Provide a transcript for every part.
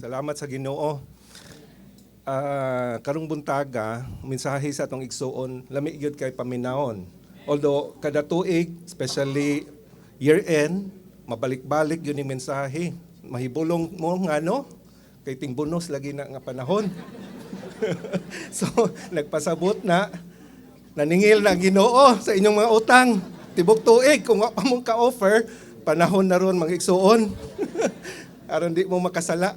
Salamat sa Ginoo. Karong buntaga, mensahe sa atong igsuon, lami gyud kay paminawon. Although kada tuig, especially year-end, mabalik-balik yun yung mensahe. Mahibulong mo nga no, kay tingbunos lagi na nga panahon. So, nagpasabot na, naningil na Ginoo sa inyong mga utang. Tibok tuig, kung pa mong ka-offer, panahon na ron mga igsuon. Aron di mo makasala.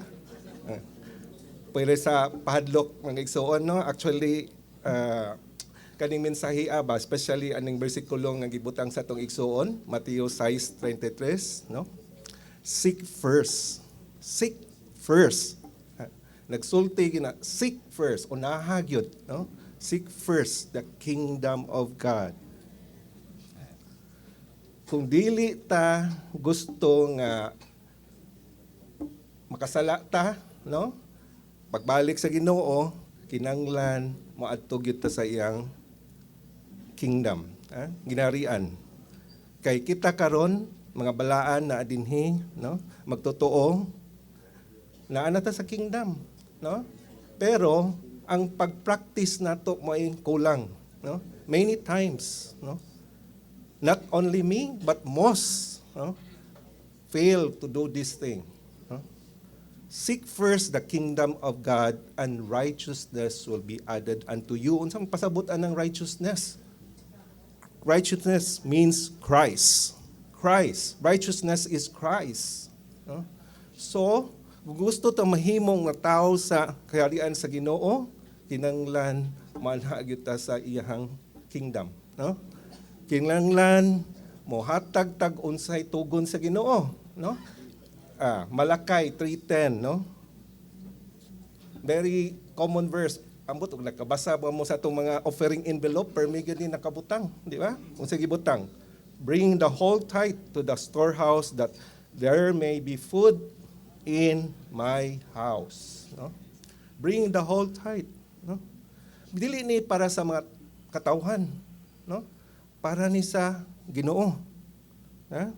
Pwede sa pahadlok mga igsuon, no? Actually, kaning mensahe ba, especially aning bersikulo nga gibutang sa tong igsuon, Mateo 6:33, no? Seek first. Seek first. Nagsulti gina, seek first, unaha gyud, no? Seek first the kingdom of God. Kung dili ta gusto nga makasala ta, no? Pagbalik sa Ginoo, kinanglan moadto gyud ta sa iyang kingdom, ginarian. Kay kita karon mga balaan na adinhi, no? Magtotoo na ana ta sa kingdom, no? Pero ang pag-practice nato mo'y kulang, no? Many times, no? Not only me but most, no? Fail to do this thing. Seek first the kingdom of God, and righteousness will be added unto you. Unsang pasabutan ng righteousness? Righteousness means Christ. Christ. Righteousness is Christ. No? So, kung gusto ta mahimong nga tao sa kaharian sa Ginoo, kinanglan manha gyud ta sa iyang kingdom. No? Kinanglan mohatag tag unsay tugon sa Ginoo. No? Malakay 3:10, no? Very common verse. Ambot og nakabasa ba mo sa atong mga offering envelope, permi gyud ni nakabutang, di ba? Unsa gibutang? Bring the whole tithe to the storehouse, that there may be food in my house, no? Bring the whole tithe, no? Dili ni para sa mga katawhan, no? Para ni sa Ginoo. Ha?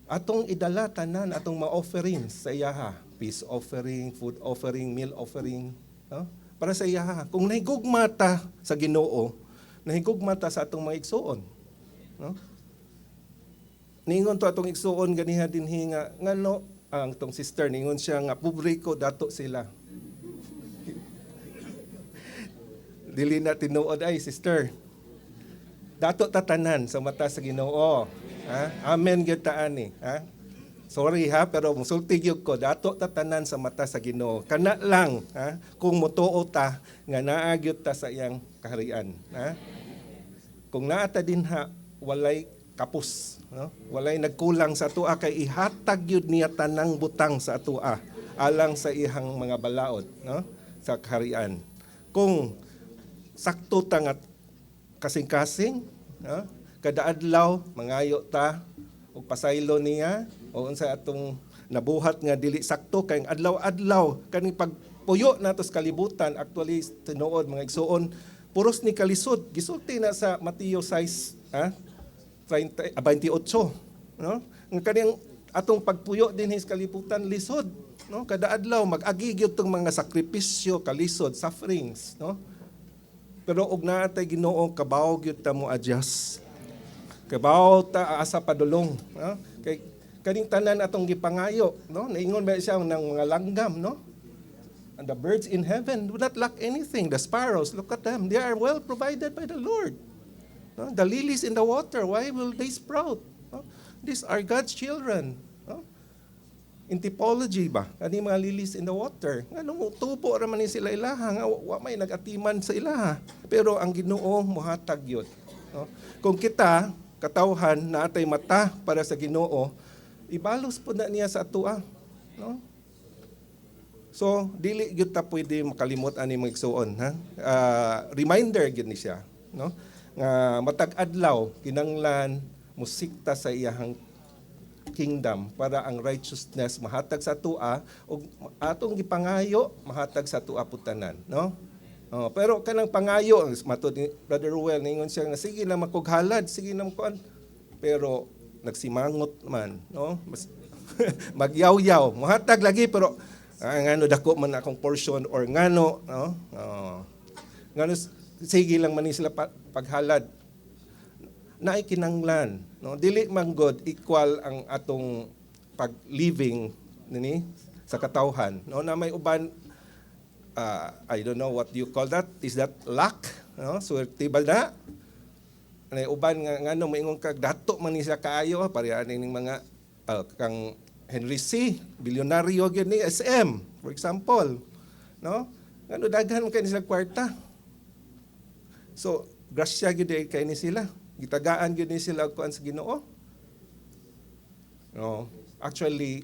Atong idala tanan atong mga offerings sa iyaha, peace offering, food offering, meal offering, no? Para sa iyaha. Kung nahigugma ta sa Ginoo, nahigugma ta sa atong mga igsuon, no? Ningon to atong igsuon ganiha dinhi nga ngano ang tong sister ningon siya nga publiko dato sila. Dili na tinuod ay sister. Dato tatanan sa mata sa Ginoo. Amen gyud ta ani, ha? Sorry ha, pero musulti gyud ko, dato tatanan sa mata sa Ginoo. Kana lang, ha? Kung motuo ta nga naa gyud ta sa iyang kaharian, ha? Kung naa ta dinha, walay kapos, no? Walay nagkulang sa atoa, kay ihatag gyud niya tanang butang sa atoa alang sa iyang mga balaod, no? Sa kaharian. Kung sakto ta nga kasing-kasing, ha? Kada adlaw mangayo ta og pasaylo niya o unsa atong nabuhat nga dili sakto kay adlaw-adlaw kaning pagpuyo nato sa kalibutan. Actually tinuod mga igsuon, puros ni kalisod gisulti na sa Mateo 6, 28, no? Ang kaniyang atong pagpuyo din sa kalibutan lisod, no? Kada adlaw mag-agi gyud tong mga sakripisyo, kalisod, sufferings, no? Pero og naa tay Ginoo, kabaw gyud ta mo adjust. Kabaw ta asa padulong, no? Kay kaning tanan atong gipangayo, no? Naingon ba siya ng mga langgam, no? And the birds in heaven do not lack anything. The sparrows, look at them, they are well provided by the Lord. No? The lilies in the water, why will they sprout? No? These are God's children, no? In typology ba, kani mga lilies in the water, anong tubo ra man ni sila ilaha, nga wa may nagatiman sa ilaha, pero ang Ginoo mohatag yun, no? Kung kita katawhan na atay mata para sa Ginoo, ibalos po na niya sa atoa, no? So dili gyud ta pwede makalimot ani mga igsuon, ha? Reminder gyud ni siya, no? Nga matag adlaw kinanglan musikta sa iyang kingdom para ang righteousness mahatag sa atoa ug atong gipangayo mahatag sa atoa putanan, no? Pero kanang pangayo, matud ni Brother Ruel, ningon siya nga sige na makughalad, sige na makuan. Pero nagsimangot man, no? Mas magyaw-yaw, muhatag lagi pero Ngano dako man akong portion or ngano, no? Ngano sige lang man ni sila paghalad. Naay kinanglan, no? Dili man God equal ang atong pag-living nini sa katawhan, no? Na may uban I don't know what you call that. Is that luck? No? Swerte ba na? May uban nga ngano moingon kag dato man ni sila kaayo pareha ning mga kang Henry C. Bilyonaryo gyud ni SM, for example. No? Ngano daghan kay ni sila kwarta. So, grasya gyud kay ni sila. Gitagaan gyud ni sila kuan sa Ginoo. No, actually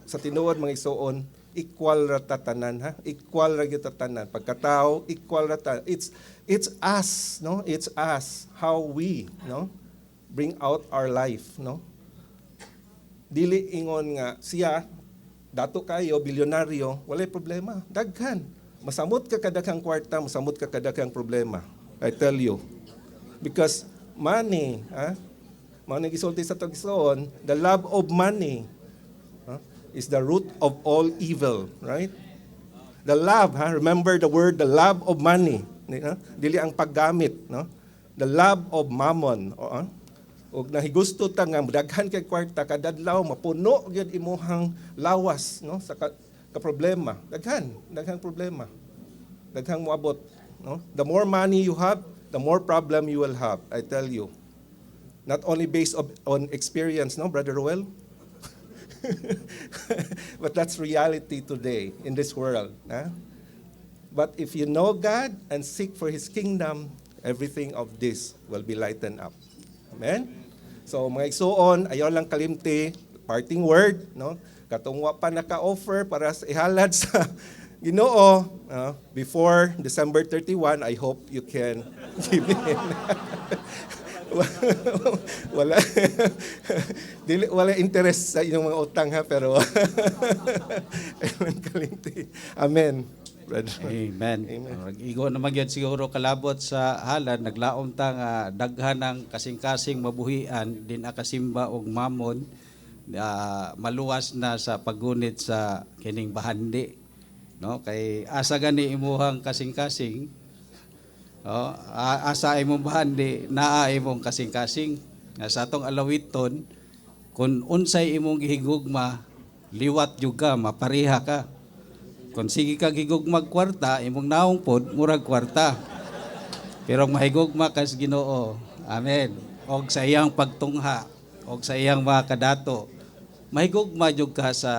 sa tinuod mga igsoon, equal ra tatanan ha. Equal ra gyud tatanan. Pagkatao, equal ra ta. It's us, no? It's us how we, no? Bring out our life, no? Dili ingon nga siya dato kayo bilyonaryo, walay problema. Daghan. Masamot ka kadaghang kwarta, masamot ka kadaghang problema. I tell you. Because money, money gisulti sa tagsoon, the love of money is the root of all evil, right? The love, remember the word, the love of money. Dili ang paggamit, no? The love of mammon, og nahigusto ta nga daghan kay kwarta kadadlaw mapuno gyud imuhang lawas, no, sa ka problema. Daghang problema. Daghang moabot, no? The more money you have, the more problem you will have, I tell you. Not only based on experience, no, Brother Roel? But that's reality today in this world. But if you know God and seek for His kingdom, everything of this will be lightened up. Amen? So mga igsoon, ayaw lang kalimti, parting word, no? Katungwa pa naka-offer para sa ihalad sa Ginoo before December 31, I hope you can give in. wala interest sa inyong mga utang ha, pero Amen. Brother. Amen. Igo na magyud siguro kalabot sa halad naglaom ta nga daghan ng kasing-kasing mabuhian din akasimba og mamon maluwas na sa paggunit sa kining bahandi, no? Kay asa gani imuhang kasing-kasing, asa imong bahandi naa imong kasing-kasing nga sa atong alawiton kun unsay imong gihigugma liwat jud ka mapareha ka. Kung sige ka gigugmag kwarta, imong naong pod, murag kwarta. Pero mahigugma kas Ginoo. Amen. Og sa iyang pagtungha, og sa iyang mga kadato, mahigugma jud ka sa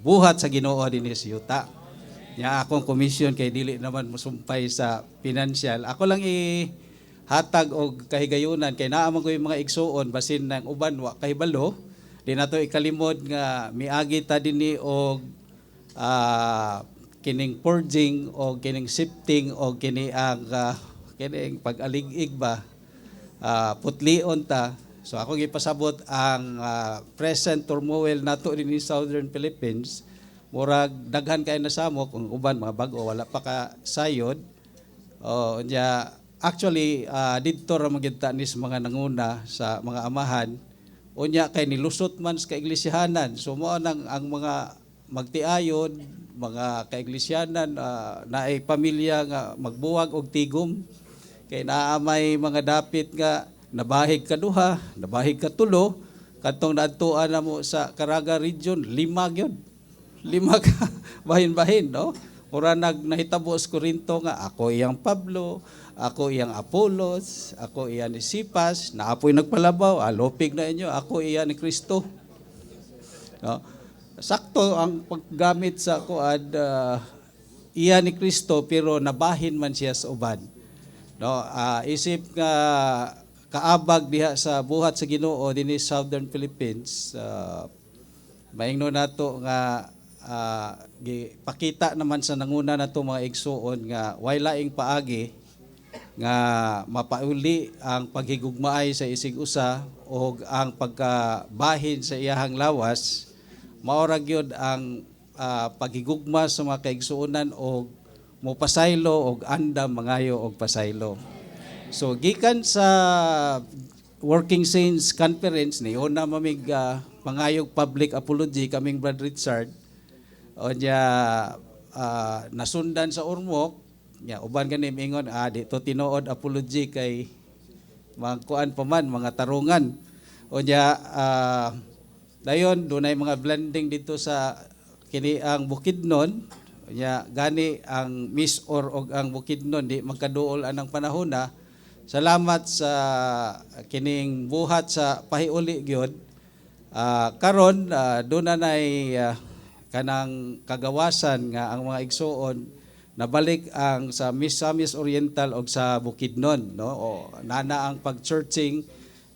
buhat sa Ginoo dinhi sa yuta. Nya akong komisyon kay dili naman mosumpay sa financial. Ako lang ihatag og kahigayunan kay naa man koy mga igsuon basin nang uban wa kahibalo. Di nato ikalimod nga miagi ta dinhi og kining purging o kining sifting o kining pag-alig-ig ba putlion ta. So ako gipasabot ang present turmoil nato din sa Southern Philippines murag daghan kay nasamo kung uban mga bag-o wala pa ka sayod. Actually didto ra magita ni mga nanguna sa mga amahan unya kay nilusot man sa kaiglesiyanan. So mao nang ang mga magtiayon, mga kaiglesiyanan, naay pamilya nga magbuwag og tigom. Kay naamay mga dapit nga nabahig ka duha, nabahig ka tulo, kadtong naadtuan na mo sa Caraga region, 5 gyud. 5 ka bahin-bahin, no? Mura nahitabo sa Corinto nga ako iyang Pablo, ako iyang Apolos, ako iyang ni Sipas, naapoy nagpalabaw, alopig na inyo, ako iyang ni Kristo. No? Sakto ang paggamit sa kuad iya ni Kristo pero nabahin man siya sa uban. No, isip nga kaabag diha sa buhat sa Ginoo dinhi sa Southern Philippines. Maingno nato nga gipakita naman sa nanguna nato mga igsuon nga way laing paagi nga mapauli ang paghigugmaay sa isig usa o ang pagkabahin sa iyahang lawas. Maorag yun ang paghigugma sa mga kaigsuonan o mopasaylo o andam mangayo og pasaylo. So gikan sa Working Saints Conference ni una mamig pangayog public apology kaming Brad Richard O niya nasundan sa Ormoc, nya uban gani mingon dito tinuod apology kay magkuan pa man mga tarungan. O niya dayon dunay mga blending dito sa kini ang Bukidnon. O niya gani ang Miss og ang Bukidnon di magkaduol anang panahon na. Salamat sa kining buhat sa pahiuli gyud. Karon doon na nay kanang kagawasan nga ang mga igsoon nabalik ang sa Misamis Oriental og sa Bukidnon, no? O nana ang pag-churching,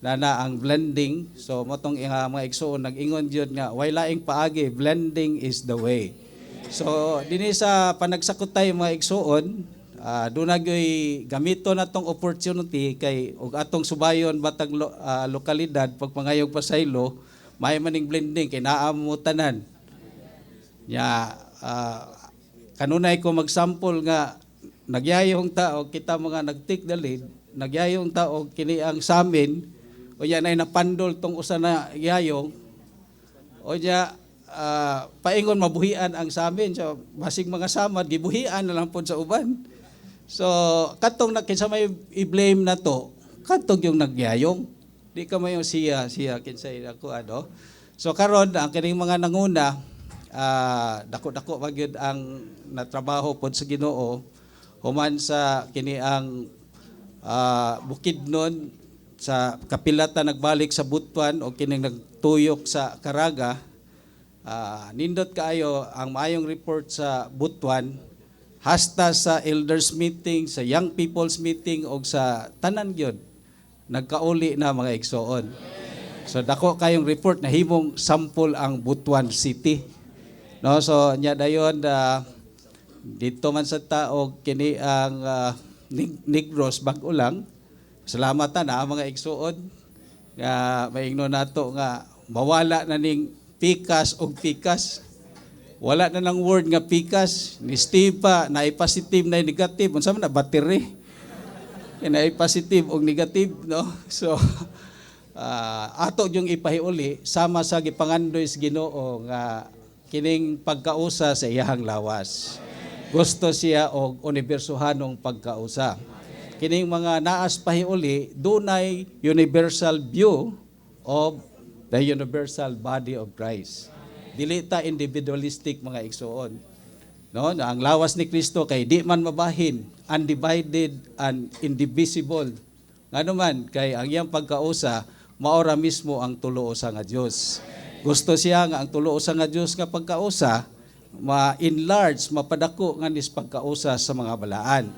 nana ang blending. So motong mga igsoon nag-ingon gyud nga way laing paagi, blending is the way. So dinhi sa panagsakutay mga igsoon, doon nagyoy gamito na tong opportunity kay og atong subayon batang lokalidad pagpangayog pasaylo may maning blending kay naamo tanan nya kanunay ko magsample nga nagyayong tao kita mga nagtik dalid nagyayong tao kini ang samin o yan ay napandol tong usa na yayong o nya paingon mabuhian ang samin so basig mga samad gibuhian na lang pod sa uban. So, katong kinsa may i-blame na to, katong yung nagyayong. Di ka may yung siya kinsay ako ano. So karon ang kining mga nanguna dako-dako magyud ang natrabaho pod sa Ginoo human sa kini ang Bukidnon sa kapilata nagbalik sa Butuan o kining nagtuyok sa Caraga. Nindot kaayo ang maayong report sa Butuan. Hasta sa elders meeting, sa young people's meeting o sa tanan gyud nagkauli na mga igsoon. So dako kayong report na himong sample ang Butuan City. No, so nya dayon dito man sa tao kini ang Negros bag-o lang. Salamat na mga igsoon nga maingno nato nga mawala na ning pikas og pikas. Wala na ng word nga pikas, ni Steve pa, na-positive na negative, unsa man na battery. Na-positive o negative, no? So, ato yung ipahiuli, sama sa gipangandoy sa Ginoo nga kining pagkausa sa iyahang lawas. Gusto siya og unibersohanong pagkausa. Kining mga naas pahiuli, dunay universal view of the universal body of Christ. Dili ta individualistic mga igsoon. No, na ang lawas ni Kristo kay di man mabahin, undivided and indivisible. Ngano man kay ang iyang pagkausa maora mismo ang tulo-usa nga Dios. Gusto siya nga ang tulo-usa nga Dios nga pagkausa ma-enlarge, mapadako nga nis pagkausa sa mga balaan.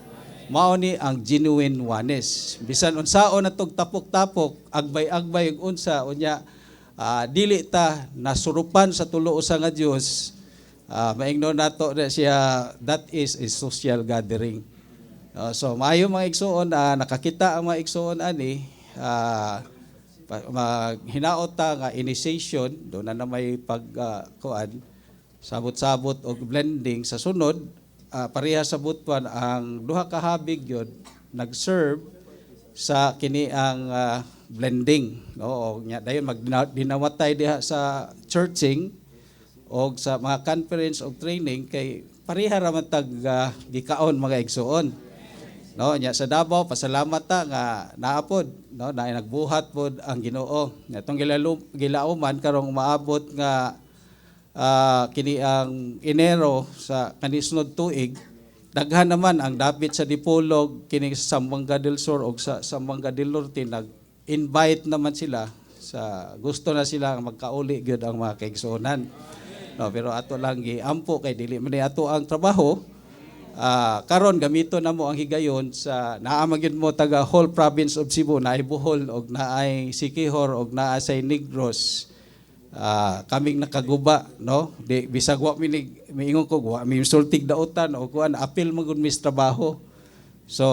Mao ni ang genuine oneness. Bisan unsaon natog tapok-tapok, agbay-agbay ug unsa unya dili ta nasurupan sa tulo-usa nga Dios. Maingnon nato na siya that is a social gathering. So maayo mga igsoon nakakita ang mga igsoon ani hinaot ta nga initiation do na may pagkuan sabot-sabot og blending sa sunod pareha sa Butuan ang duha ka habig yun nag-serve sa kini ang blending. Oo, nya dayon magdinawatay diha sa churching o sa mga conference o training kay pareha ra man tag gikaon mga igsoon. No, nya sa Davao pasalamat ta nga naapod no na nagbuhat pod ang Ginoo. Atong gilauman karong maabot nga kini ang Enero sa kanisunod tuig daghan naman ang dapit sa Dipolog kini sa Zamboanga del Sur o sa Zamboanga del Norte nag-invite naman sila sa gusto na sila magkauli gyud ang mga kaigsuonan. No, pero ato lang giampo kay dili man ato ang trabaho. Karon gamito na mo ang higayon sa naamagyud mo taga whole province of Cebu naay Bohol og naay Siquijor og naay sa Negros. Kaming nakaguba no di bisag wa miingon ko wa mi sultig daotan o kuan apil magud mis trabaho. So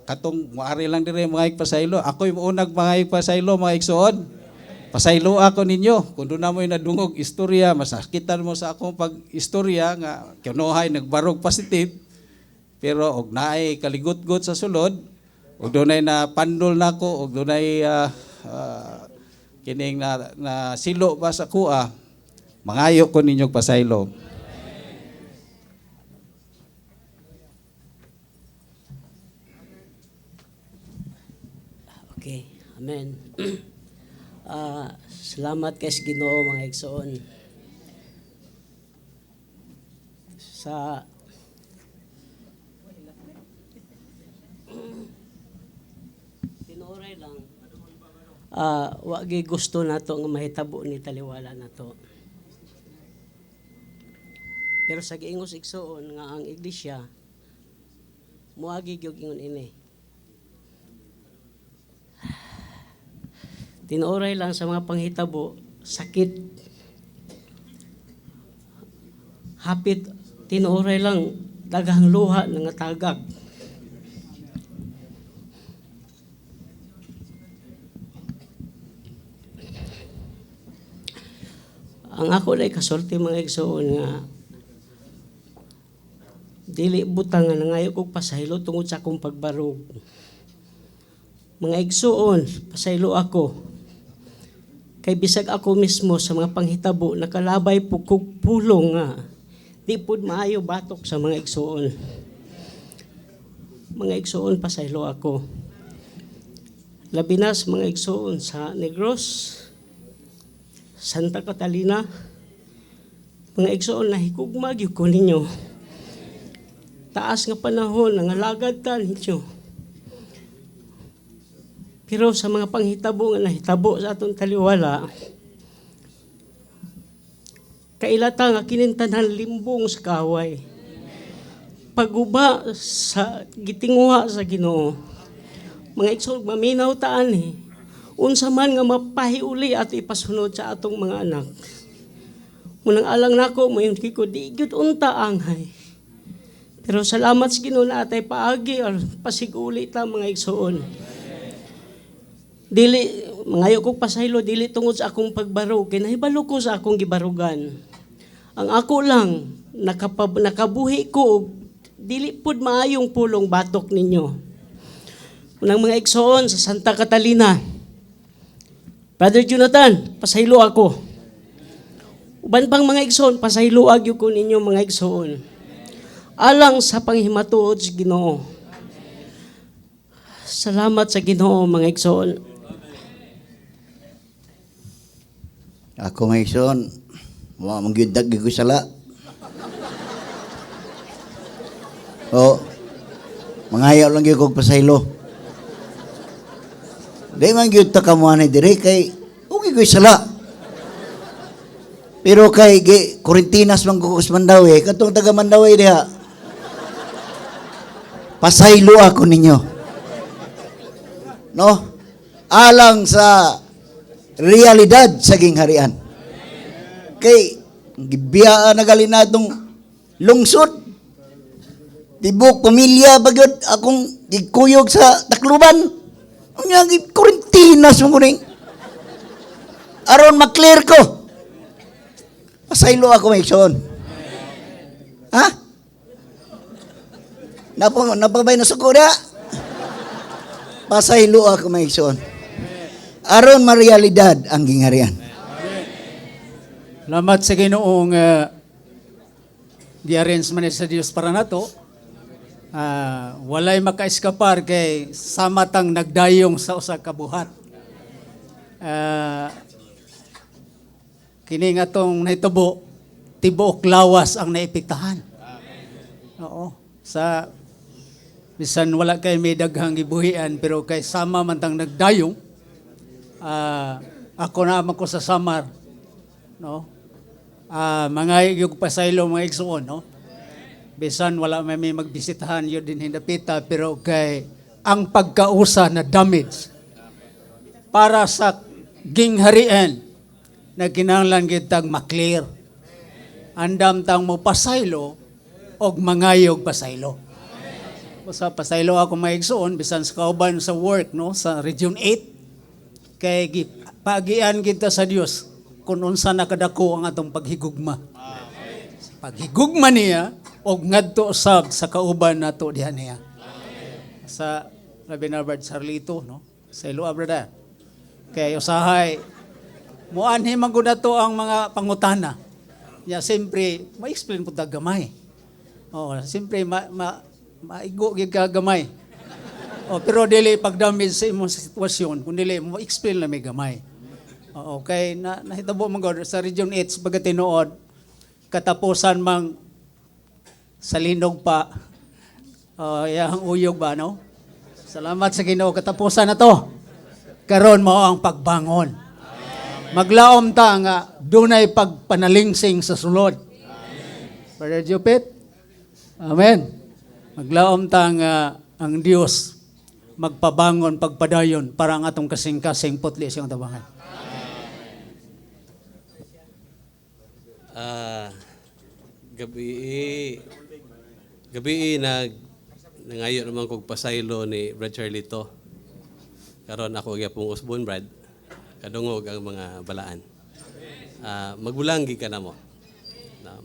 katong moari lang dire mga igpasaylo. Ako'y unag mga igpasaylo mga igsoon. Pasaylo ako ninyo. Kung doon na mo'y nadungog istorya, masakitan mo sa akong pag-istorya nga kinuhay nagbarog positive. Pero og naay kaligot-got sa sulod, og doon ay napandol na ko, og doon ay kining na silo ba sa kuha. Mangayo ko ninyong pasaylo. Okay, amen. Salamat kay sa Ginoo mga igsoon. Sa tinuray lang, wagi gusto nato nga mahitabo ni taliwala nato. Pero sa giingos igsoon nga ang iglesia muagi gyud ingon ini. Tinuray lang sa mga panghitabo, sakit. Hapit, tinuray lang, daghang luha nga tagag. Ang ako na kasulti mga igsoon nga, dili butang nga nangayo kong pasaylo tungod sa akong pagbarog. Mga igsoon, pasaylo ako. Kay bisag ako mismo sa mga panghitabo, nakalabay po kong pulong nga. Di po maayo batok sa mga igsoon. Mga igsoon, pasaylo ako. Labi na sa mga igsoon sa Negros, Santa Catalina, mga igsoon, nahikugmag yun ko ninyo. Taas nga panahon, nangalagad ta ninyo. Pero sa mga panghitabo nga nahitabo sa atong taliwala, kailata nga kinintanan limbong sa kaway. Paguba sa gitinguha sa Ginoo. Mga igsoon, maminaw taan unsa man nga mapahiuli at ipasunod sa atong mga anak. Munang alang nako, mayon ko, di gyud unta anghay. Pero salamat sa Ginoo na atay paagi or pasiguli ta mga igsoon. Dili mangayo kog pasaylo dili tungod sa akong pagbarog kay nahibalo ko sa akong gibarugan. Ang ako lang nakabuhi ko og dili pud maayong pulong batok ninyo. Unang mga igsoon sa Santa Catalina. Brother Jonathan, pasaylo ako. Uban pang mga igsoon, pasaylo agyo ko ninyo mga igsoon. Alang sa panghimatuod sa Ginoo. Salamat sa Ginoo mga igsoon. Ako nga ison, mga manggidag ko sala. O, mangayaw lang yung kong pasaylo. Di man gyud ta kamuanay dire kay ugi ko sala. Pero kay Corintinas man ko Mandawi, katong taga Mandawi diha. Pasaylo ako ninyo. No? Alang sa realidad sa gingharian. Kay gibiyaan na gali natong lungsod. Tibok pamilya bagyod akong gikuyog sa Tacloban. Unya Corintinas mo kuning. Aron maklear ko. Pasaylo ako maigsoon. Ha? Napabay na sukura. Pasaylo ako maigsoon. Aron marealidad ang gingharian. Salamat sa Ginoong gi-arrange man sa Dios para nato. Walay maka-eskapar kay samatang nagdayong sa usa ka buhat. Kini nga tong nahitabo tibuok lawas ang naipiktahan. Oo. Sa bisan wala kay may daghang gibuhian pero kay sama man tang nagdayong ako na ko sa Samar, no? Mga yung pasaylo mga igsoon, no? Bisan wala may magbisitahan yun din hindapita, pero kay ang pagkausa na damage para sa gingharian na kinahanglan kitag maklear. Andam tang mo pasaylo og mangayog pasaylo. Sa pasaylo ako mga igsoon, bisan sa kauban sa work, no? Sa Region 8, kay pagian kita sa Dios kung unsa nakadako ang atong paghigugma. Paghigugma niya og ngadto sab sa kauban nato diha niya. Sa Rabbi Norbert Sarlito, no? Sa Ilua brada. Kay usahay moanhi magud nato ang mga pangutana. Ya siyempre ma-explain pud ta gamay. Oh, siyempre maigo gyud ka gamay. Oh, pero dili pagdamage sa imong sitwasyon, kun dili mo explain lang may gamay. Oo, kay nahitabo man gud sa Region 8 baga tinuod katapusan mang sa linog pa. Yang uyog ba no? Salamat sa Ginoo katapusan na to. Karon mao ang pagbangon. Maglaom ta nga dunay pagpanalingsing sa sulod. Brother Jupit? Amen. Maglaom ta nga ang Dios magpabangon, pagpadayon para ang atong kasing-kasing putli siyang tabangan. Gabi nangayo naman kog pasaylo ni Brad Charlito. Karon ako gyapong usbon Brad. Kadungog ang mga balaan. Magulang gi ka na mo.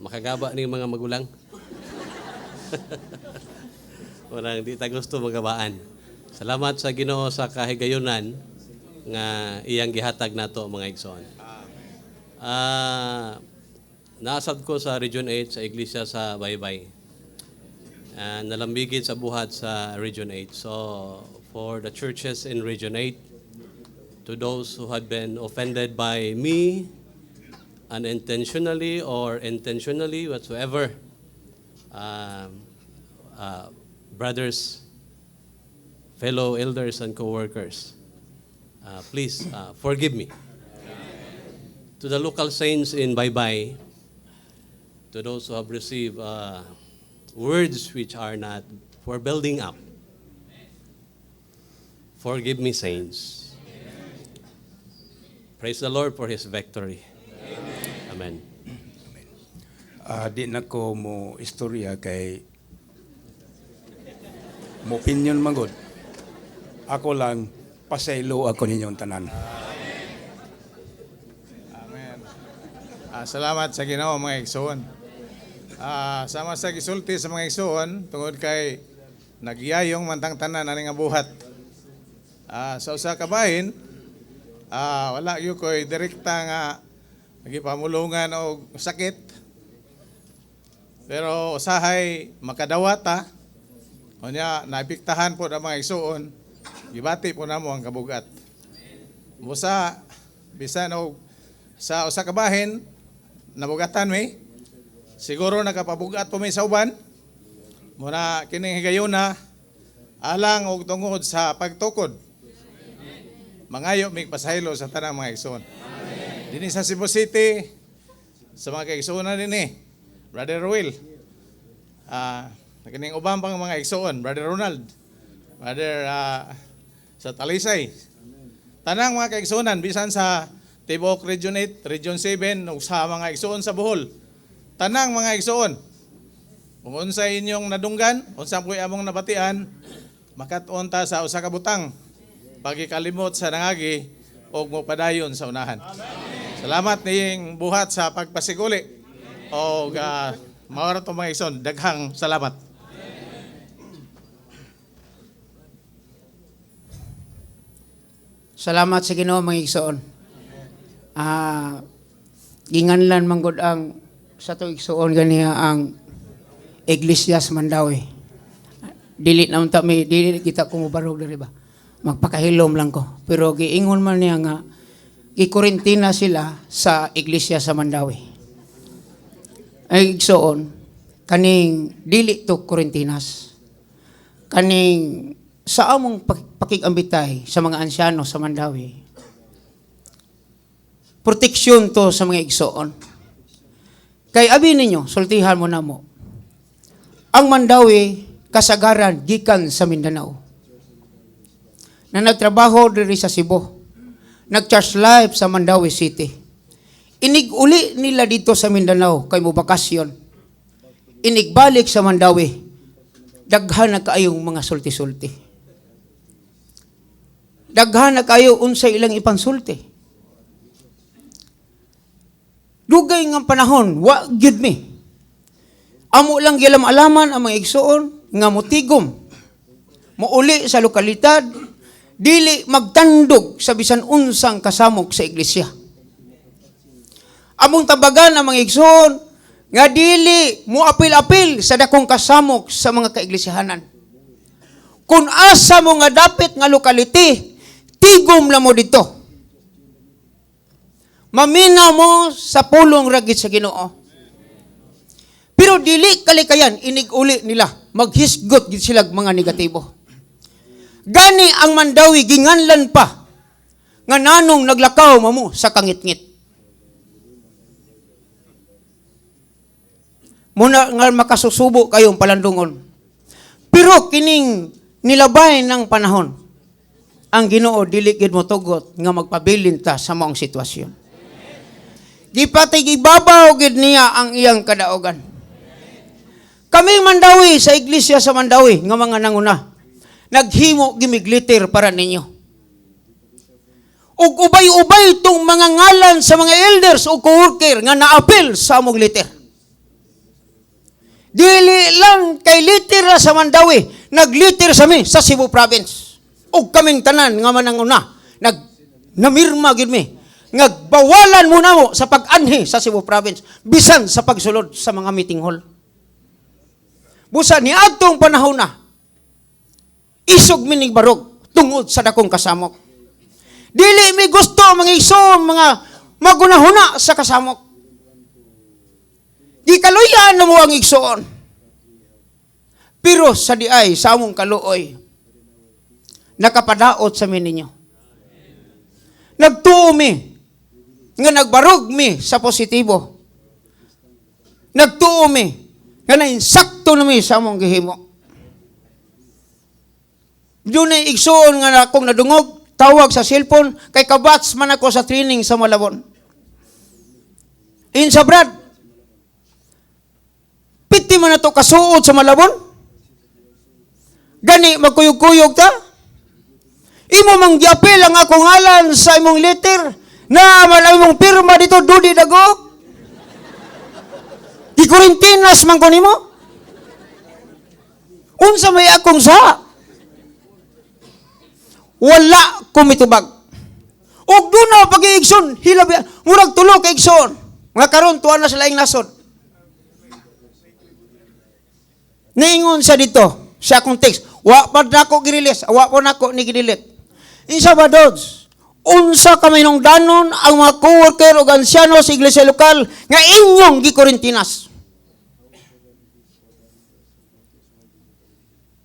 Makagaba ni mga magulang. Walang di ta gusto magabaan. Salamat sa Ginoo sa kahigayonan nga iyang gihatag nato mga igsoon. Naasab ko sa Region 8 sa iglesia sa Baybay. Nalambigin sa buhat sa Region 8. So for the churches in Region 8, to those who had been offended by me unintentionally or intentionally whatsoever, brothers, fellow elders and co-workers, please forgive me. To the local saints in Baybay, to those who have received words which are not for building up, forgive me, saints. Praise the Lord for His victory. Amen. Di na ko mo istorya kay mo opinion magod. Ako lang pasaylo ako ninyong tanan. Amen. Salamat sa Ginoo mga igsoon. Sama sa gisulti sa mga igsoon tungod kay nagyayong mantang tanan ani nga buhat. Sa usa ka bahin, wala gyud koy direkta nga nagipamulungan og sakit. Pero usahay makadawata, unya naapektahan po ang mga igsoon, gibati po namo ang kabugat. Musa bisan og sa usa ka bahin nabugatan mi, siguro nakapabugat po mi sa uban. Muna kining higayuna alang og tungod sa pagtukod. Mangayo mig pasaylo sa tanang mga igsoon. Dinhi sa Cebu City, sa mga kaigsuonan dinhi, Brother Will, kining ubang pang mga igsoon, Brother Ronald, Brother sa Talisay. Tanang mga kaigsuonan, bisan sa Tibok Region 8, Region 7, ug sa mga igsoon sa Bohol. Tanang mga igsoon, kung unsa inyong nadunggan, unsa po'y among nabatian, makat-on ta sa usa ka butang, pagikalimot sa nangagi, o mopadayon sa unahan. Salamat ning buhat sa pagpasiguli. O mawara to mga igsoon, daghang salamat. Salamat sa Ginoo mga igsoon. Ginganlan man gud ang sa to igsoon ganiya ang Iglesias Mandawi. Dili kita kumubarog diri ba. Magpakahilom lang ko. Pero giingon man niya nga ikurentina sila sa Iglesia sa Mandawi. Ay igsoon kaning dili to Corentinas. Kaning sa among pakigambitay sa mga ansyano sa Mandawi. Proteksyon to sa mga igsoon. Kay abi ninyo, sultihan mo na mo. Ang Mandawi kasagaran gikan sa Mindanao. Na nagtrabaho diri sa Cebu. Nag-church life sa Mandawi City. Inig-uli nila dito sa Mindanao kay mo bakasyon. Inigbalik sa Mandawi. Daghan na kaayong mga sulti-sulti. Daghan na kayo unsay ilang ipansulti. Dugay nga panahon, wa gyud mi. Amo lang gilam-alaman ang mga igsoon nga motigom. Muuli sa lokalidad, dili magtandog sa bisan unsang kasamok sa iglesia. Among tabagan ang mga igsoon, nga dili mo apil-apil sa dakong kasamok sa mga kaiglesihanan. Kung asa mo nga dapit nga lokality, tigom lang mo dito. Maminaw mo sa pulong ragit sa Ginoo. Pero dili kalikayan, inig-uli nila, maghisgot gid sila mga negatibo. Gani ang Mandawi, ginganlan pa, nga nanong naglakaw mo sa kangit-ngit. Muna nga makasusubo kayong palandungon. Pero kining nilabay ng panahon, ang Ginoo dili gid mo tugot nga magpabilin ta sa maong sitwasyon. Gipati gibabaw gid niya ang iyang kadaogan. Kaming Mandawi sa iglesia sa Mandawi nga mga nanguna, naghimo gimigliter para ninyo. Ug ubay-ubay tong mga ngalan sa mga elders o co-worker nga naapil sa among liter. Dili lang kay liter sa Mandawi, nagliter sa mi sa Cebu Province. Ug kaming tanan nga mananguna, namirma gid mi, ngagbawalan muna mo sa pag-anhi sa Cebu Province, bisan sa pagsulod sa mga meeting hall. Busa ni atong panahon na, isog minig barog tungod sa dakong kasamok. Dili mi gusto mga igsoon, mga magunahuna sa kasamok. Di kaluyan na mo ang igsoon. Pero sa diay, sa among kaluoy, nakapadaot sa mi ninyo. Nagtuo mi, nga nagbarog mi sa positibo. Nagtuo mi, nga nainsakto na mi sa among gihimo. Doon ay igsoon nga akong nadungog, tawag sa cellphone, kay kabats man ako sa training sa Malabon. In sa Brad, piti man na to kasuod sa Malabon. Gani, magkuyog-kuyog ta. Imo mang giapil ang akong ngalan sa imong letter na malay mong pirma dito, dudi dago. Di Corintinas man ko nimo. Unsa may akong sa? Wala ko mitubag. Og doon na pag-iigsoon, hilabi, murag tulo ka igsoon. Nga karon tuwa na sa laing nasod. Niingon sa dito, sa akong text, wa pa na ako girilis, wa pa na ako ni gidilit. Insa ba dods? Unsa kamay nung danon ang mga co-worker o ansyano sa iglesia lokal nga inyong gi-Corintinas.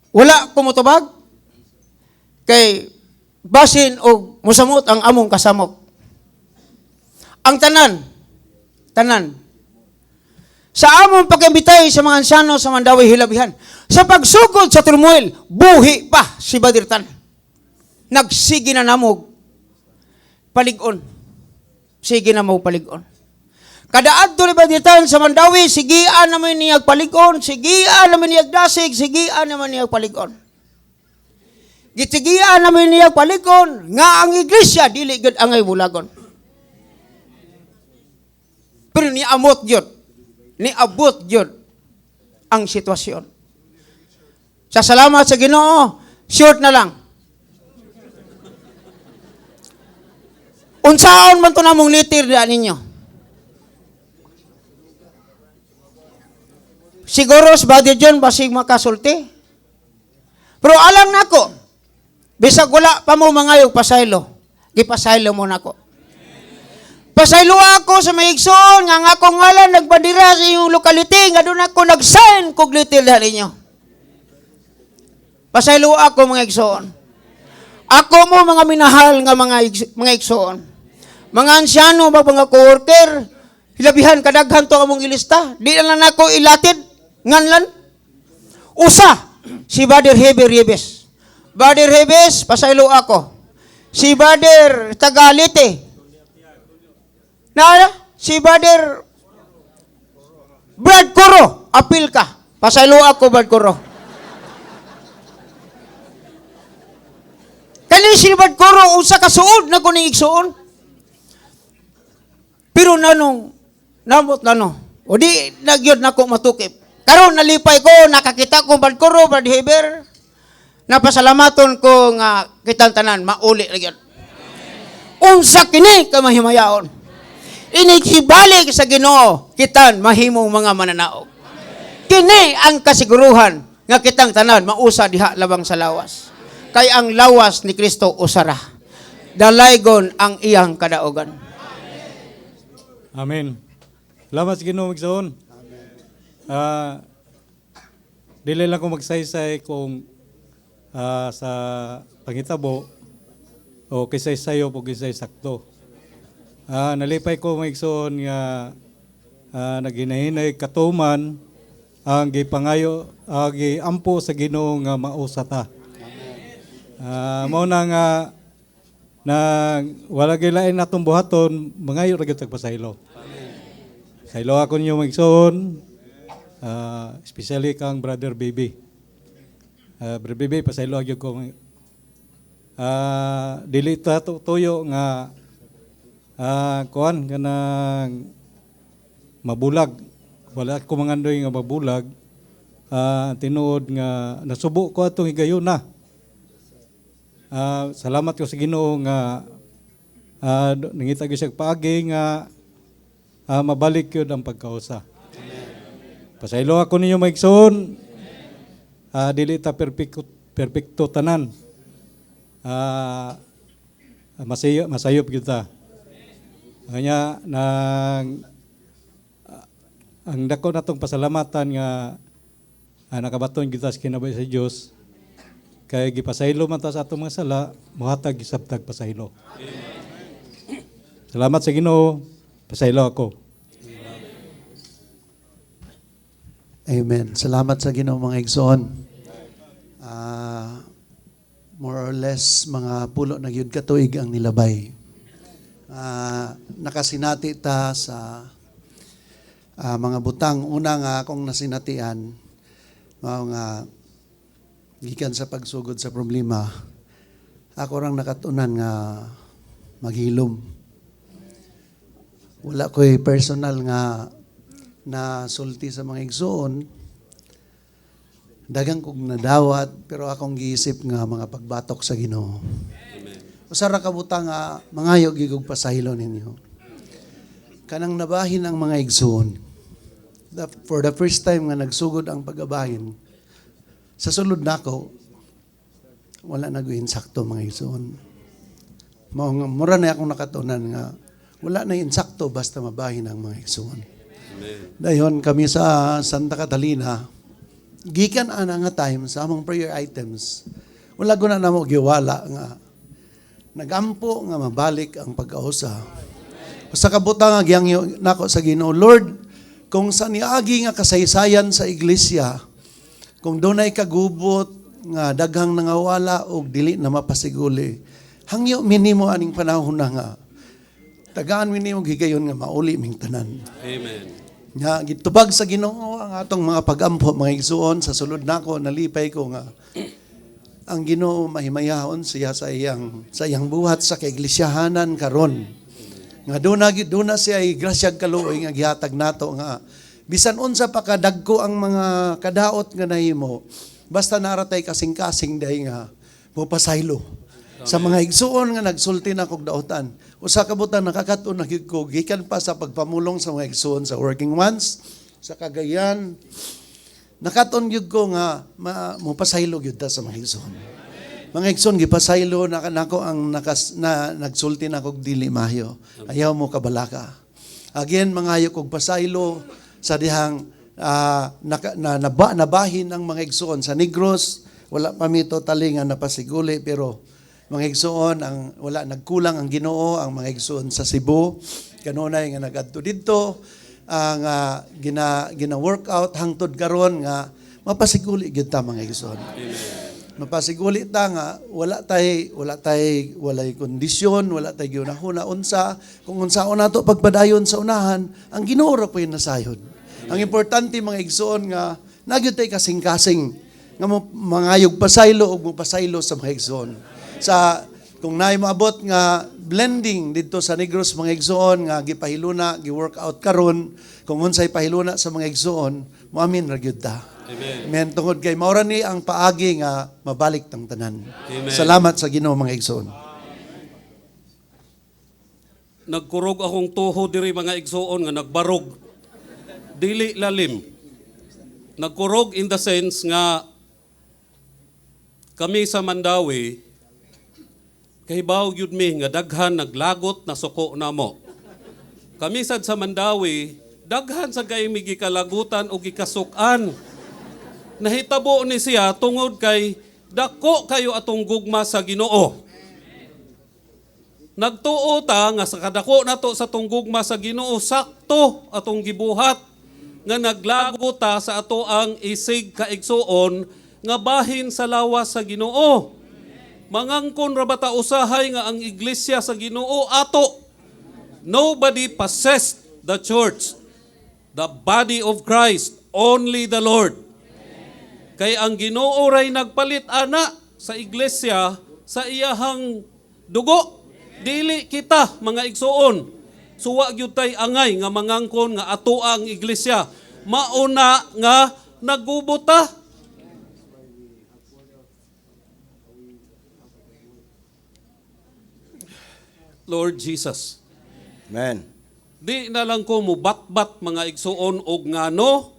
Wala ko motubag kay basin o musamot ang among kasamok. Ang tanan, sa among pag-imbitay sa mga ansyano sa Mandawi Hilabihan, sa pagsugod sa turmoil, buhi pa si Badirtan. Nagsige na namog paligon. Sige na mo paligon. Kada adto ni Badirtan sa Mandawi, sigian naman niyag paligon, sigian naman niyag dasig, sigian naman niyag paligon. Gitigian naman niyag paligon, nga ang iglesia, dili gud angay bulagon. Pero niabot yun ang sitwasyon. Sa salamat sa Ginoo, short na lang. Unsaon man to namong litir diyan ninyo? Siguro sa Brother John basig makasulti. Pero alam nako, bisag wala pa mo mangayog pasaylo, gipasaylo mo nako. Pasaylo ako sa maigsoon nga akong ngalan nagbadira sa iyong lokality nga doon ako nag-sign kog litil dahil ninyo. Pasaylo ako mga igsoon. Ako mo mga minahal nga mga igsoon. Mga ansyano mga co-worker, hilabihan kadaghan to among ilista. Di na lang ako ilatid nganlan. Usa si Brother Heber Rebes. Brother Rebes, pasaylo ako. Si Brother Tagalite. Si Brother Brad Coro, apil ka. Pasaylo ako, Brad Coro. Kani si Brad Coro, usa ka suod na kuning igsuon. Pero namot o di, nagyod na ko matukip. Karon nalipay ko, nakakita ko Brad Coro, Brad Heber. Napasalamaton ko nga kitang tanan, mauli nagyod. Unsa kini ka mahimayaon. Inikibalik sa Ginoo kitan mahimong mga mananaog. Kini ang kasiguruhan nga kitang tanan mausa diha labang sa lawas. Kay ang lawas ni Kristo usara. Dalaygon ang iyang kadaogan. Amen. Salamat sa Ginoo magsaon. Dili lang ko magsaysay kung sa pangitabo o kisay-sayo o kisay sakto. Nalipay ko maigsoon nga naghinahinay katuman ang gipangayo giampo sa Ginoo nga mausa ta. Mao na nga na wala gilain natong buhaton mangayo ra gyud tagpasaylo. Saylo ako ninyo maigsoon, especially kang Brother Baby. Brother Baby, pasaylo agyo ko. Dili ta tuyo nga kuan kanang mabulag. Wala ko mangandoy nga mabulag. Tinuod nga nasubo ko atong higayuna. Salamat ko sa Ginoo nga nangita gyud siya paagi nga mabalik yun ang pagkausa. Pasaylo ako ninyo maigsoon. Dili ta perfecto tanan. Masayop kita. Kanya ang dako natong pasalamatan nga nakabaton kita sa kinabay sa Dios. Kay gipasaylo man ta sa atong mga sala, muhatag gisabtag pasaylo. Salamat sa Ginoo. Pasaylo ako. Amen. Salamat sa Ginoo mga igsoon. More or less mga pulo na yun katuig ang nilabay. Nakasinati ta sa mga butang. Una nga akong nasinatian, nga gikan sa pagsugod sa problema, ako rang nakatunan nga maghilom. Wala ko'y personal nga na sulti sa mga igsoon. Dagang kong nadawat, pero akong giisip nga mga pagbatok sa Ginoo. Usara kabuta nga mangayo gigog pasahilo ninyo. Kanang nabahin ang mga igsoon. For the first time nga nagsugod ang pagabahin, sa sulod nako, wala naguhin sakto mga igsoon. Mura na akong nakatunan nga wala na insakto basta mabahin ang mga igsoon. Dayon kami sa Santa Catalina, gikan ana nga time sa among prayer items. Wala ko na namo giwala nga nagampo nga mabalik ang pagkausa. Sa kabuta nga giyang nako sa Ginoo, Lord, kung sa niagi nga kasaysayan sa iglesia, kung dunay kagubot nga daghang nangawala og dili na mapasiguli, hangyo minimo aning panahon na nga tagaan minimo gigayon nga mauli ming tanan. Amen. Nga gitubag sa Ginoo ang atong mga pagampo mga igsuon sa sulod nako nalipay ko nga ang Ginoo mahimayahon siya sa iyang buhat sa kaiglesiyahanan karon. Nga duna siya ay grasyag kaluoy nga gihatag nato nga bisan unsa pa kadagko ang mga kadaot nga nahimo basta naratay kasing-kasing dahi nga mopasaylo. Sa mga igsuon nga nagsulti na kog daotan. Usa ka butan nakakaton na gyud ko gikan pa sa pagpamulong sa mga igsuon sa working ones sa Cagayan. Nakaton gyud ko nga mopasaylo gyud ta sa mga igsuon. Mga igsuon gipasaylo na kanako ang nagsulti na kog dili mahyo. Ayaw mo kabalaka. Again mga ayo kog pasaylo sa dihang nabahin ang mga igsuon sa Negros. Wala pa mi totally nga napasiguli pero mga igsuon ang wala nagkulang ang Ginoo ang mga igsuon sa Cebu kanunay nga nagadto didto ang gina-workout hangtod karon nga mapasiguli gyud ta mga igsuon. Mapasiguli ta nga walay kondisyon, wala tay ginahuna unsa kung unsaon nato pagpadayon sa unahan ang Ginoo ra poy nasayod. Ang importante mga igsuon nga nagyud tay kasing-kasing nga mangayog pasaylo ug mopasaylo sa mga igsuon. Kung naay maabot nga blending dito sa Negros mga igsuon nga gipahiluna, gi-workout karon, kung unsay pahiluna sa mga igsuon, muamin ra gyud ta. Amen. Tungod kay maura ni ang paagi nga mabalik tang tanan. Amen. Salamat sa Ginoo mga igsoon. nagkurog akong tuho diri mga igsuon nga nagbarog. Dili lalim. Nagkurog in the sense nga kami sa Mandawi kahibaw gyud mi nga daghan naglagot na suko namo. Kami sad sa Mandawi daghan sa kay mi gikalagutan o gikasukan. Nahitabo ni siya tungod kay dako kayo atong gugma sa Ginoo. Nagtuo ta nga sa kadako nato sa tunggugma sa Ginoo sakto atong gibuhat nga naglago ta sa ato ang isig kaigsuon nga bahin sa lawas sa Ginoo. Mangangkon ra bata usahay nga ang iglesia sa Ginoo ato. Nobody possessed the church, the body of Christ, only the Lord. Kay ang Ginoo ray nagpalit ana sa iglesia sa iyahang dugo. Dili kita mga igsuon. Suwa gyud tay angay nga mangangkon nga ato ang iglesia. Mauna nga naggubuta. Lord Jesus. Amen. Di na lang ko mo bat-bat mga igsuon og ngano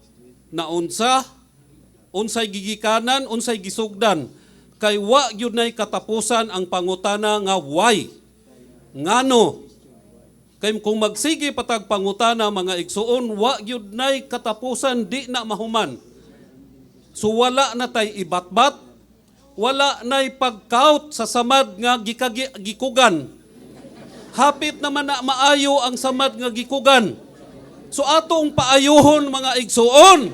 na unsay gigikanan, unsay gisugdan. Kay wa gyud nay katapusan ang pangutana nga why. Ngano? Kay kung magsige patag pangutana mga igsuon, wa gyud nay katapusan, di na mahuman. So wala na tay ibatbat, wala nay pagkaut sa samad nga gikugan. Hapit naman na maayo ang samad nga gikugan. So atong paayuhon mga igsuon.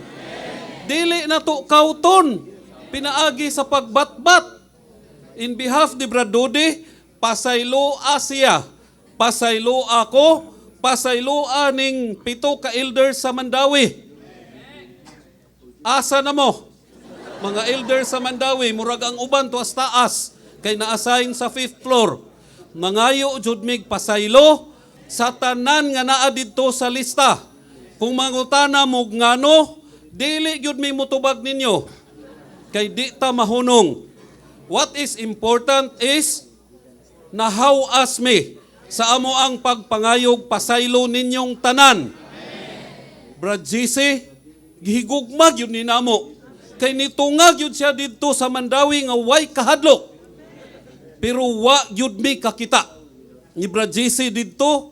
Dili na to kauton. Pinaagi sa pagbatbat. In behalf ni Bradode, pasaylo Asia, pasaylo ako, pasaylo aning 7 ka elders sa Mandawi. Asa na mo? Mga elders sa Mandawi, murag ang uban tuas taas, kay na-assign sa 5th floor. Mangayo jud mig pasaylo sa tanan nga naa didto sa lista. Kung mangutana mo ngano, dili jud mi mutubag ninyo. Kay di ta mahunong. What is important is nahawas me sa amo ang pagpangayog pasaylo ninyong tanan. Brad GC, gihigugmag yun ni namo. Kay nitungag yun siya dito sa Mandawi nga way kahadlok. Pero wa yun mi kakita. Ni Brad GC dito,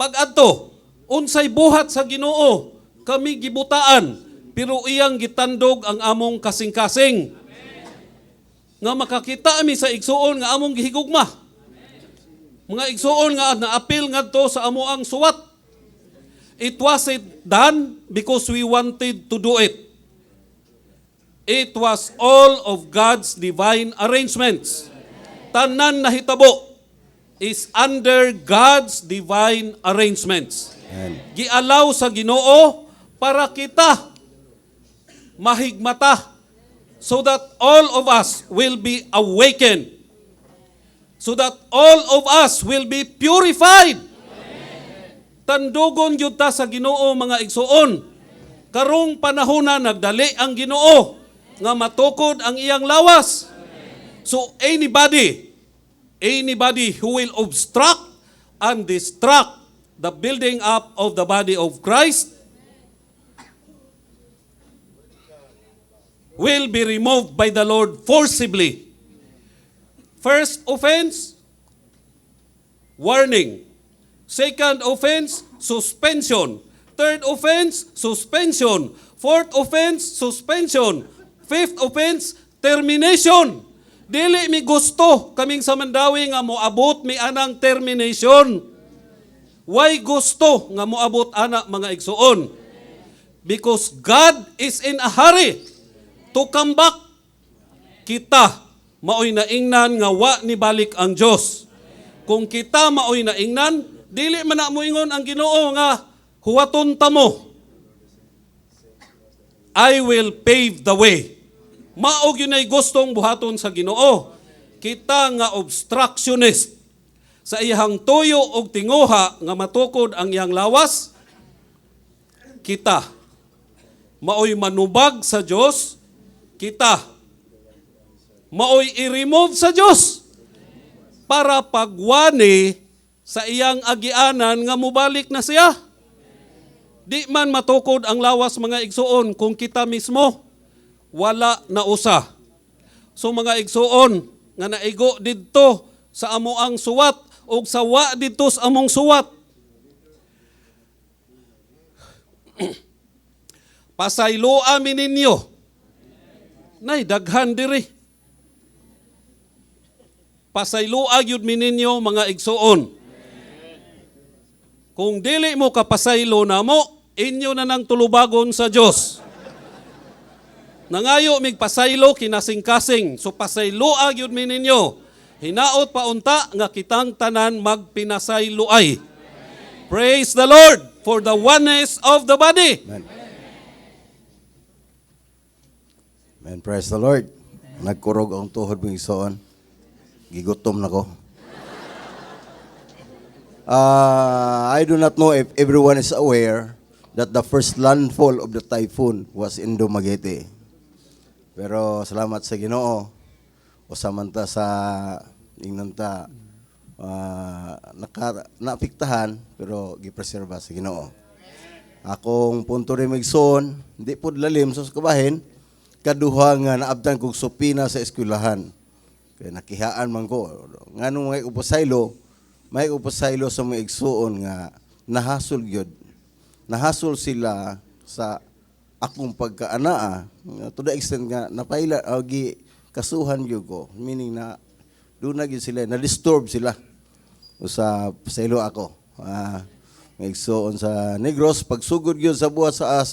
pag-adto, unsay buhat sa Ginoo, kami gibutaan, pero iyang gitandog ang among kasing-kasing. Nga makakita mi sa igsuon nga among gihigugma. Mga igsuon nga naapil ngadto sa amo ang suwat. It wasn't done because we wanted to do it. It was all of God's divine arrangements. Tanan na hitabo is under God's divine arrangements. Gialaw sa Ginoo para kita mahigmata so that all of us will be awakened. So that all of us will be purified. Tandugon yun ta sa Ginoo mga igsuon. Karong panahona nagdali ang Ginoo nga matukod ang iyang lawas. So anybody who will obstruct and distract the building up of the body of Christ will be removed by the Lord forcibly. First offense, warning. Second offense, suspension. Third offense, suspension. Fourth offense, suspension. Fifth offense, termination. Dili mi gusto kaming sa Mandawi nga moabot mi anang termination. Why gusto nga moabot ana mga igsuon? Because God is in a hurry to come back. Kita maoy naingnan nga wa ni balik ang Dios. Kung kita maoy naingnan, dili man na moingon ang Ginoo nga huwaton ta mo. I will pave the way. Mao gyud nay gustong buhaton sa Ginoo. Kita nga obstructionist sa iyang tuyo og tinguha nga matukod ang iyang lawas, kita maoy manubag sa Dios, kita maoy i-remove sa Dios para pagwani sa iyang agianan nga mubalik na siya. Di man matukod ang lawas mga igsuon kung kita mismo wala na usa. So mga igsuon nga naigo didto sa amoang suwat o sa wa didto sa among suwat. Pasaylo amin ninyo. Nay daghan diri. Pasayloa gyud mi ninyo mga igsuon. Kung dili mo kapasaylo namo, inyo na nang tulubagon sa Dios. Nangayo mig pasaylo kinasing-kasing, so pasayloa gyud mi ninyo. Hinaot paunta nga kitang tanan magpinasayloay. Praise the Lord for the oneness of the body. Amen. Amen. Praise the Lord. Nagkurog ang tuhod mong igsoon. Gigutom na ko. I do not know if everyone is aware that the first landfall of the typhoon was in Dumaguete. Pero salamat sa Ginoo o samanta sa ingnanta naapektahan pero gipreserba sa Ginoo. Akong punto rin magson, hindi po lalim sa kabahin, kaduha nga naabtan kong supina sa eskwelahan. Kaya nakihaan man ko. Nga nung may upasaylo sa mga igsuon nga nahasol yun. Nahasol sila sa akong pagkaanaa. To the extent nga napaila, kasuhan yun ko. Meaning na doon na yun sila, na-disturb sila. O sa pasaylo ako. May igsuon sa Negros. Pagsugod yun sa buhat sa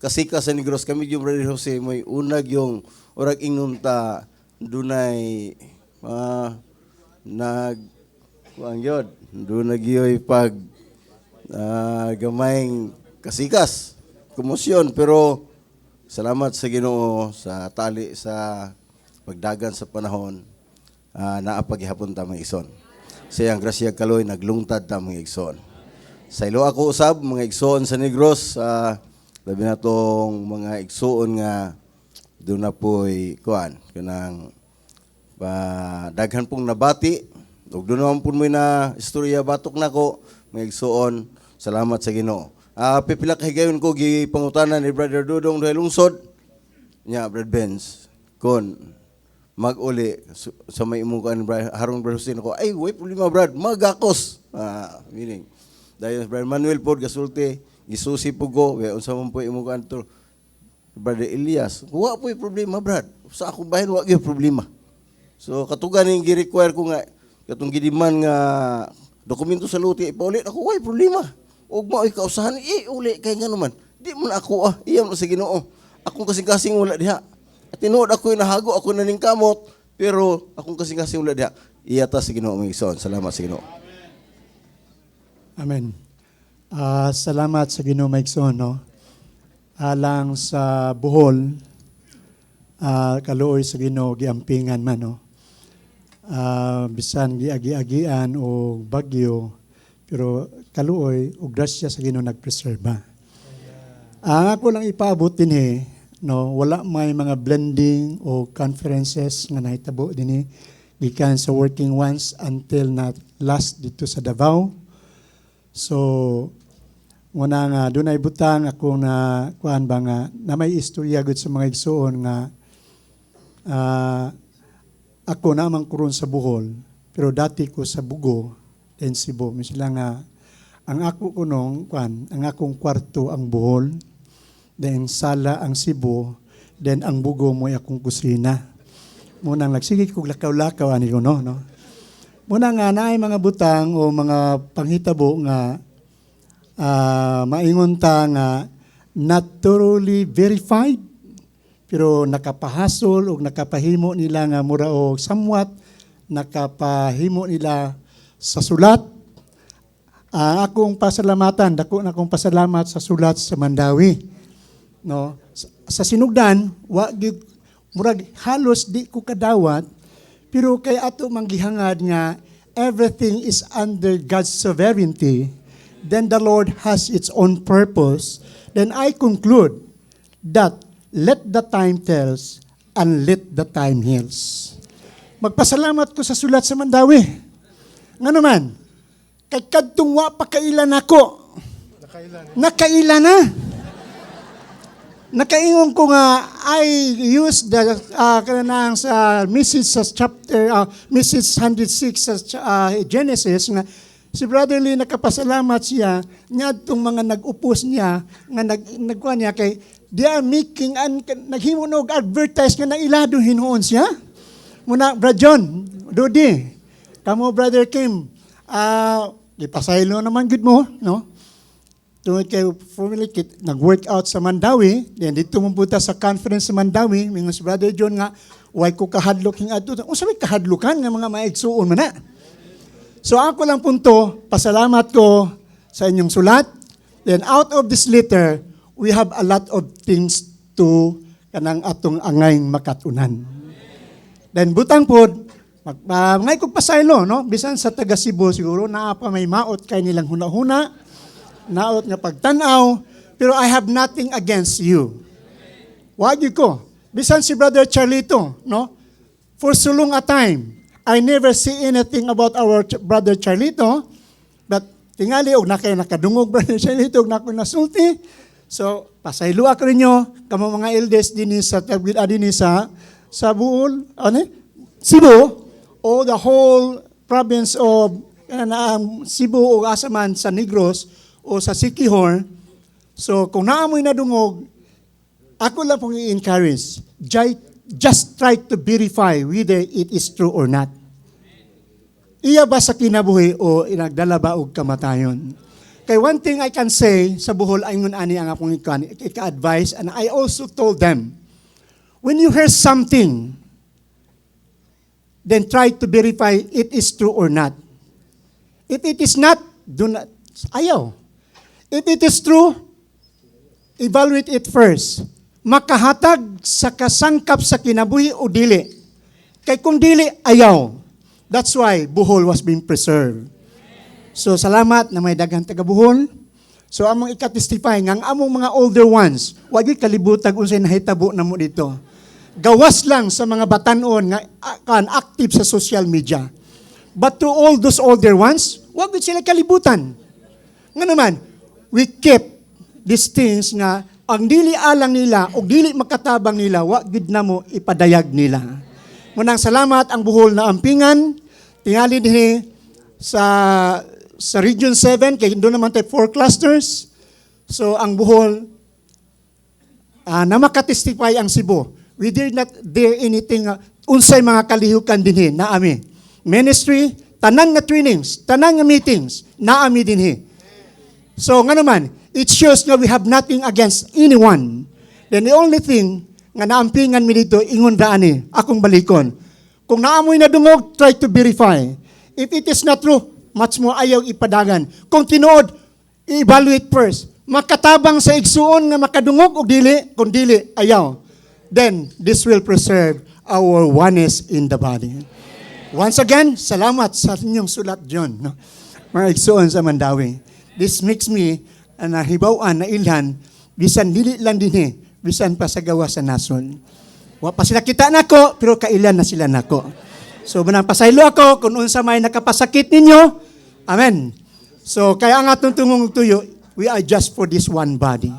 kasika sa Negros, kami yung Brother Jose, may unag yung orag inunta dunay kuang yod dunay giyoy pag gamayng kasikas komosyon pero salamat sa Ginoo sa tali sa pagdagan sa panahon naapagihapon ta mga igsoon sa iyang grasya kaloy naglungtad ta mga igsoon sa ilo ako usab mga igsoon sa Negros labi na tong mga igsoon nga doon na po'y kuan kanang daghan pong nabati ug doon naman po may na istorya batok nako may igsuon salamat sa Ginoo pipila ka higayon ko gipangutanan ni Brother Dudong dahil lungsod nya Brad Benz kon mag-uli sa may imukan harong Brad Hussein ko ay way problema Brad magakos meaning dahil Brad Manuel pod gasulti gisusi po ko unsa man po imukan to Brother Elias, wa po'y problema, Brad. Sa akong bahin, wa gyud problema. So, katugan yung gi-require ko nga, katong gidiman nga dokumento sa luti, ipaulit ako, wa'y problema. Huwag mo ay kausahan, uli kay nga naman. Di mo na ako, iyam na sa Ginoo. Akong kasing-kasing wala diha. At tinuod ako nahago, ako naning kamot, pero akong kasing-kasing wala diha. Iyata sa Ginoo, mga igsoon. Salamat sa Ginoo. Amen. Salamat sa Ginoo, mga igsoon, no? Alang sa Bohol, kaluoy sa Ginoo giampingan man no. Bisan giagi-agian o bagyo, pero kaluoy ug grasya sa Ginoo nagpreserba. Ang ako lang ipaabot dinhi no, wala may mga blending o conferences nga nahitabo dinhi gikan sa working ones until na last dito sa Davao. So muna nga, doon ay butang ako na, kuhan ba nga, na may istorya gud sa mga igsuon nga, ako namang kuron sa Bohol, pero dati ko sa Bugo, then Cebu. Sila nga, ang ako kunong, kuhan, ang akong kwarto ang Bohol, then sala ang Cebu, then ang Bugo mo ay akong kusina. Muna nga, sige kong lakaw-lakaw, ani ko, no? Muna nga, naay mga butang o mga panghitabo nga, maingon ta nga not thoroughly verified pero nakapahasol o nakapahimo nila nga mura o somewhat nakapahimo nila sa sulat. Akong pasalamatan, dako na akong pasalamat sa sulat sa Mandawi. No? Sa sinugdan, murag halos di ko kadawat pero kay ato manggihangad nga everything is under God's sovereignty. Then the Lord has its own purpose, then I conclude that let the time tells and let the time heals. Magpasalamat ko sa sulat sa Mandawi. Nga naman, Kay kadtong wa pa kailan ako. Nakailan na. Nakaingon ko nga, I use the kanang sa message sa chapter, message 106 sa Genesis, nga si Brother Lee nakapasalamat siya, niya itong mga nag-upos niya, nga nagkuha niya kay, they are making, naghimo og advertise nga na ilado hinuon siya. Muna, Brad John, Dodi, kamo Brother Kim, ipasaylo naman good mo, no? Tungod kay formally nag-workout sa Mandawi, then dito mo punta sa conference sa Mandawi, mingon si Brother John nga, why ko kahadlok hing adto. Unsa may kahadlukan nga mga maigsuon man na. So ako lang punto, pasalamat ko sa inyong sulat. Then out of this letter, we have a lot of things to kanang atong angayng makatunan. Then butang pod, ngay kog pasaylo, no? Bisan sa taga Cebu siguro naa pa may maot kay nilang hunahuna. Naot nga pagtanaw, pero I have nothing against you. Wagi ko. Bisan si Brother Charlito, no? For so long a time, I never see anything about our Brother Charlito, but tingali, og nakadungog Brother Charlito, og nasulti. So, pasaylo ako ninyo, kamo mga elders din sa Tagwid din sa Buol, Cebu, o the whole province of Cebu o Asaman sa Negros, o sa Siquijor. So, kung naamoy na dungog, ako lang pong i-encourage, just try to verify whether it is true or not. Iya ba sa kinabuhi o inagdala ba og kamatayon? Kay one thing I can say, sa Bohol, ayun ani ang akong ika-advise, and I also told them, when you hear something, then try to verify it is true or not. If it is not, do not, ayaw. If it is true, evaluate it first. Makahatag sa kasangkap sa kinabuhi o dili. Kay kung dili, ayaw. That's why Bohol was being preserved. So salamat na may daghang taga Bohol. So among ika-testify nga ang among mga older ones, wag gyud kalibutag unsay nahitabo namo dito. Gawas lang sa mga batanon nga active sa social media. But to all those older ones, wag gyud sila kalibutan. Nga naman, we keep these things nga ang dili alang nila o dili makatabang nila, wa gid namo ipadayag nila. Munang salamat ang Bohol na ampingan, tingali dinhi sa Region 7, kay doon naman tayo 4 clusters. So ang Bohol, na makatestify ang Cebu. We did not dare anything, unsay mga kalihukan dinhi, naami. Ministry, tanan nga trainings, tanan nga meetings, naami dinhi. So nga naman, it shows nga we have nothing against anyone. Then the only thing nga naampingan mi dito, ingon daani, akong balikon. Kung naamoy na dungog, try to verify. If it is not true, much more ayaw ipadagan. Kung tinuod, i-evaluate first. Makatabang sa igsuon nga makadungog o dili, kung dili, ayaw. Then, this will preserve our oneness in the body. Once again, salamat sa inyong sulat, John. No? Mga igsuon sa Mandawi. This makes me nahibawan na ilhan, bisan dili lang dinhi, bisan pa sa gawa sa nason. Wa pa sila kita nako, pero kailan na sila nako. So, manang pasaylo ako, kung unsa may nakapasakit ninyo, amen. So, kaya ang atong tungong tuyo, we are just for this one body.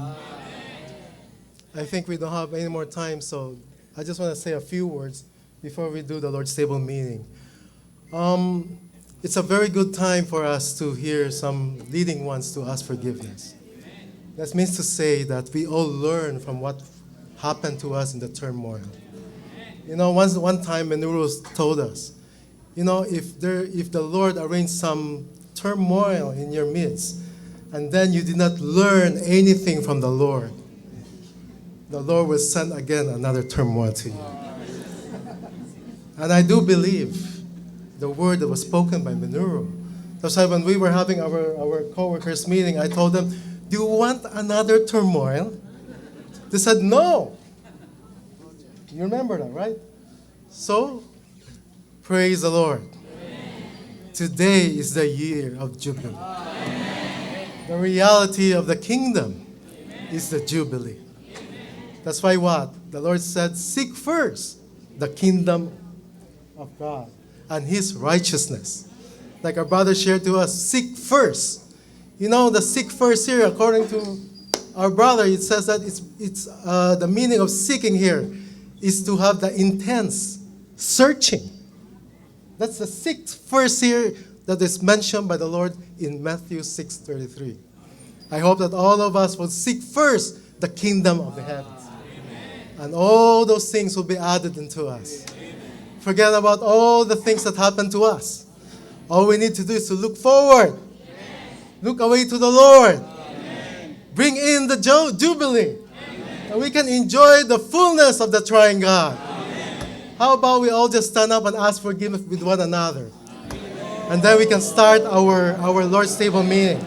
I think we don't have any more time, so I just want to say a few words before we do the Lord's Table meeting. It's a very good time for us to hear some leading ones to ask forgiveness. That means to say that we all learn from what happened to us in the turmoil. You know, one time Menuro told us, you know, if the Lord arranged some turmoil in your midst, and then you did not learn anything from the Lord will send again another turmoil to you. And I do believe the word that was spoken by Menuro. That's why when we were having our co-workers meeting, I told them, do you want another turmoil? They said, no. You remember that, right? So, praise the Lord. Today is the year of Jubilee. The reality of the kingdom is the Jubilee. That's why what? The Lord said, seek first the kingdom of God and His righteousness. like our brother shared to us, seek first. You know, the seek first here, according to our brother, it says that it's the meaning of seeking here is to have the intense searching. That's the seek first here that is mentioned by the Lord in Matthew 6:33. I hope that all of us will seek first the kingdom of the heavens. And all those things will be added into us. Forget about all the things that happen to us. All we need to do is to look forward. Look away to the Lord. Bring in the Jubilee. And we can enjoy the fullness of the triune God. How about we all just stand up and ask forgiveness with one another? And then we can start our Lord's table meeting.